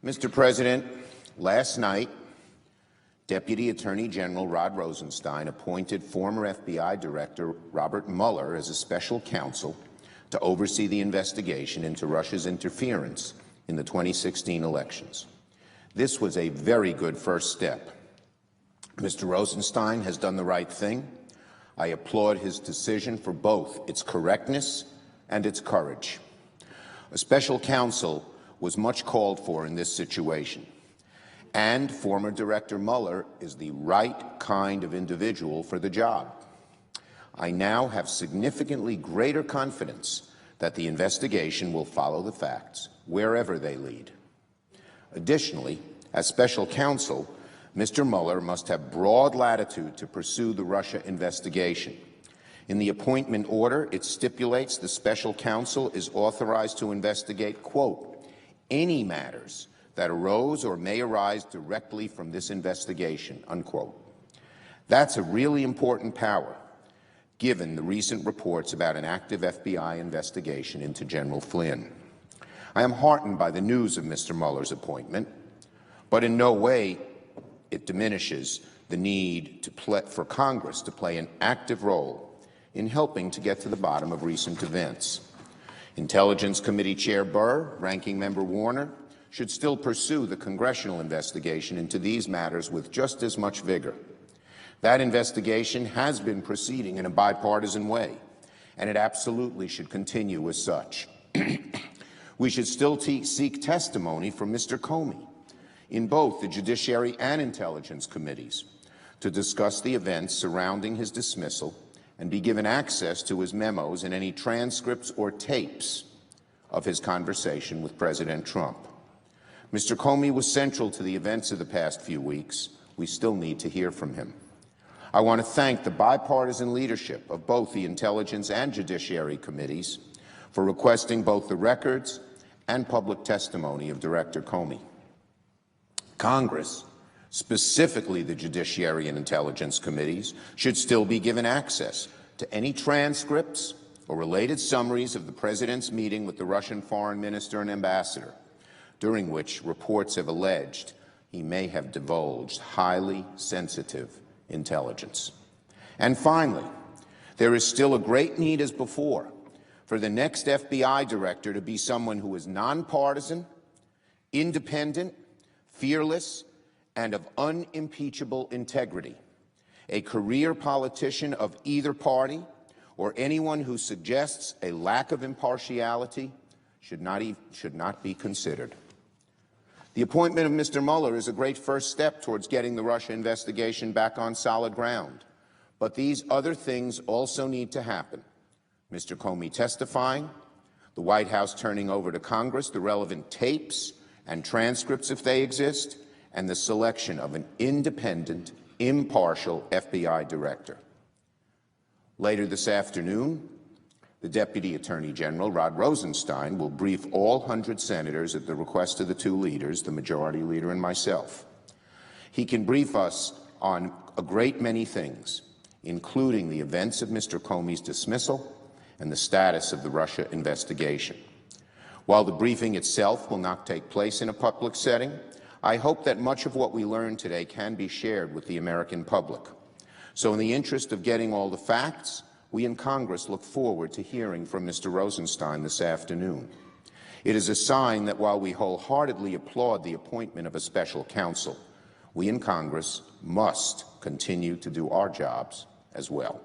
Mr. President, last night, Deputy Attorney General Rod Rosenstein appointed former FBI Director Robert Mueller as a special counsel to oversee the investigation into Russia's interference in the 2016 elections. This was a very good first step. Mr. Rosenstein has done the right thing. I applaud his decision for both its correctness and its courage. A special counsel was much called for in this situation, and former Director Mueller is the right kind of individual for the job. I now have significantly greater confidence that the investigation will follow the facts wherever they lead. Additionally, as special counsel, Mr. Mueller must have broad latitude to pursue the Russia investigation. In the appointment order, it stipulates the special counsel is authorized to investigate, quote, any matters that arose or may arise directly from this investigation, unquote. That's a really important power, given the recent reports about an active FBI investigation into General Flynn. I am heartened by the news of Mr. Mueller's appointment, but in no way it diminishes the need for Congress to play an active role in helping to get to the bottom of recent events. Intelligence Committee Chair Burr, Ranking Member Warner, should still pursue the congressional investigation into these matters with just as much vigor. That investigation has been proceeding in a bipartisan way, and it absolutely should continue as such. We should still seek testimony from Mr. Comey in both the Judiciary and Intelligence Committees to discuss the events surrounding his dismissal and be given access to his memos and any transcripts or tapes of his conversation with President Trump. Mr. Comey was central to the events of the past few weeks. We still need to hear from him. I want to thank the bipartisan leadership of both the Intelligence and Judiciary Committees for requesting both the records and public testimony of Director Comey. Congress, specifically the Judiciary and Intelligence Committees, should still be given access to any transcripts or related summaries of the President's meeting with the Russian Foreign Minister and Ambassador, during which reports have alleged he may have divulged highly sensitive intelligence. And finally, there is still a great need as before for the next FBI director to be someone who is nonpartisan, independent, fearless, and of unimpeachable integrity. A career politician of either party or anyone who suggests a lack of impartiality should not be considered. The appointment of Mr. Mueller is a great first step towards getting the Russia investigation back on solid ground. But these other things also need to happen. Mr. Comey testifying, the White House turning over to Congress the relevant tapes and transcripts if they exist, and the selection of an independent, impartial FBI director. Later this afternoon, the Deputy Attorney General, Rod Rosenstein, will brief all 100 senators at the request of the two leaders, the Majority Leader and myself. He can brief us on a great many things, including the events of Mr. Comey's dismissal and the status of the Russia investigation. While the briefing itself will not take place in a public setting, I hope that much of what we learned today can be shared with the American public. So in the interest of getting all the facts, we in Congress look forward to hearing from Mr. Rosenstein this afternoon. It is a sign that while we wholeheartedly applaud the appointment of a special counsel, we in Congress must continue to do our jobs as well.